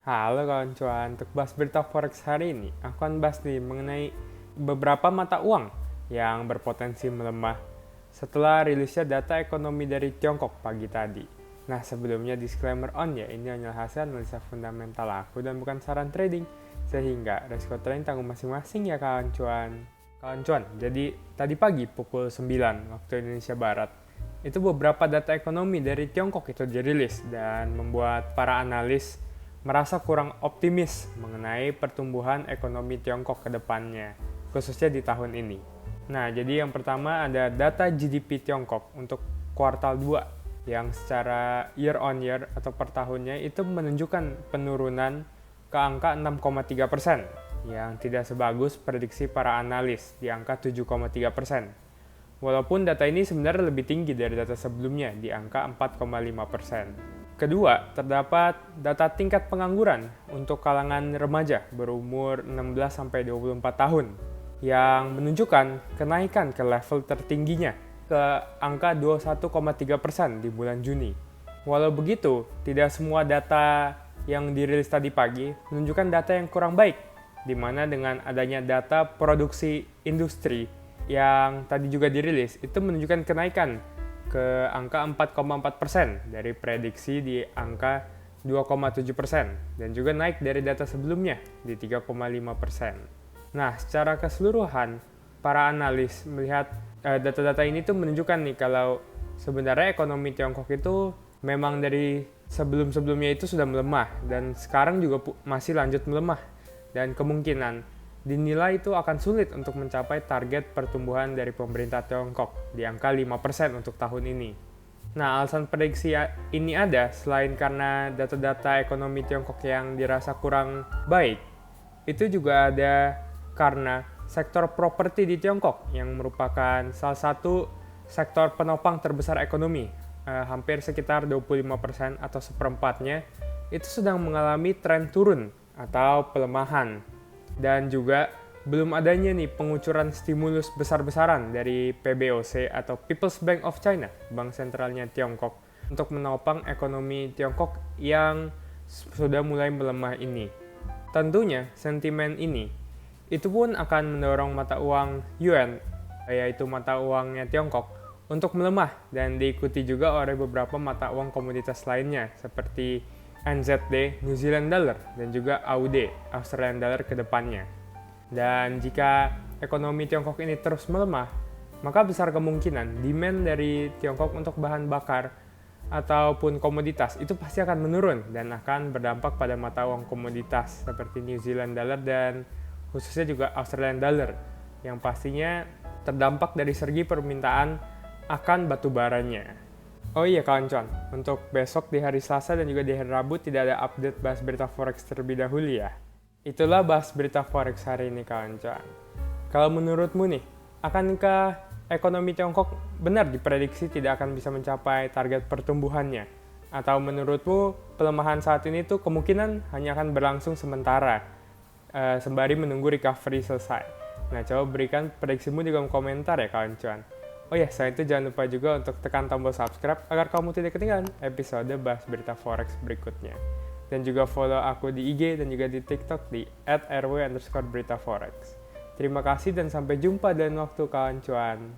Halo kawan cuan, untuk bahas berita forex hari ini, aku akan bahas nih mengenai beberapa mata uang yang berpotensi melemah setelah rilisnya data ekonomi dari Tiongkok pagi tadi. Nah sebelumnya disclaimer on ya, ini hanyalah hasil analisa fundamental aku dan bukan saran trading, sehingga resiko trading tanggung masing-masing ya kawan cuan. Kawan cuan, jadi tadi pagi pukul 9 waktu Indonesia Barat, itu beberapa data ekonomi dari Tiongkok itu dirilis dan membuat para analis merasa kurang optimis mengenai pertumbuhan ekonomi Tiongkok ke depannya, khususnya di tahun ini. Nah, jadi yang pertama ada data GDP Tiongkok untuk kuartal 2 yang secara year on year atau per tahunnya itu menunjukkan penurunan ke angka 6,3%, yang tidak sebagus prediksi para analis di angka 7,3%. Walaupun data ini sebenarnya lebih tinggi dari data sebelumnya di angka 4,5%. Kedua, terdapat data tingkat pengangguran untuk kalangan remaja berumur 16-24 tahun yang menunjukkan kenaikan ke level tertingginya ke angka 21,3% di bulan Juni. Walau begitu, tidak semua data yang dirilis tadi pagi menunjukkan data yang kurang baik, di mana dengan adanya data produksi industri yang tadi juga dirilis, itu menunjukkan kenaikan ke angka 4,4% dari prediksi di angka 2,7% dan juga naik dari data sebelumnya di 3,5%. Nah, secara keseluruhan, para analis melihat data-data ini tuh menunjukkan nih kalau sebenarnya ekonomi Tiongkok itu memang dari sebelum-sebelumnya itu sudah melemah dan sekarang juga masih lanjut melemah dan kemungkinan dinilai itu akan sulit untuk mencapai target pertumbuhan dari pemerintah Tiongkok di angka 5% untuk tahun ini. Nah, alasan prediksi ini ada selain karena data-data ekonomi Tiongkok yang dirasa kurang baik, itu juga ada karena sektor properti di Tiongkok yang merupakan salah satu sektor penopang terbesar ekonomi, hampir sekitar 25% atau seperempatnya, itu sedang mengalami tren turun atau pelemahan. Dan juga belum adanya nih pengucuran stimulus besar-besaran dari PBOC atau People's Bank of China, bank sentralnya Tiongkok, untuk menopang ekonomi Tiongkok yang sudah mulai melemah ini. Tentunya sentimen ini itu pun akan mendorong mata uang yuan, yaitu mata uangnya Tiongkok, untuk melemah dan diikuti juga oleh beberapa mata uang komoditas lainnya seperti NZD, New Zealand Dollar, dan juga AUD, Australian Dollar ke depannya. Dan jika ekonomi Tiongkok ini terus melemah, maka besar kemungkinan demand dari Tiongkok untuk bahan bakar ataupun komoditas itu pasti akan menurun dan akan berdampak pada mata uang komoditas seperti New Zealand Dollar dan khususnya juga Australian Dollar, yang pastinya terdampak dari segi permintaan akan batu baranya. Oh iya kawan cuan, untuk besok di hari Selasa dan juga di hari Rabu tidak ada update bahas berita forex terlebih dahulu ya. Itulah bahas berita forex hari ini kawan cuan. Kalau menurutmu nih, akankah ekonomi Tiongkok benar diprediksi tidak akan bisa mencapai target pertumbuhannya? Atau menurutmu pelemahan saat ini tuh kemungkinan hanya akan berlangsung sementara, sembari menunggu recovery selesai? Nah coba berikan prediksimu di kolom komentar ya kawan cuan. Oh ya, selain itu jangan lupa juga untuk tekan tombol subscribe agar kamu tidak ketinggalan episode bahas berita forex berikutnya. Dan juga follow aku di IG dan juga di TikTok di @rw_beritaforex. Terima kasih dan sampai jumpa dalam waktu kawan cuan.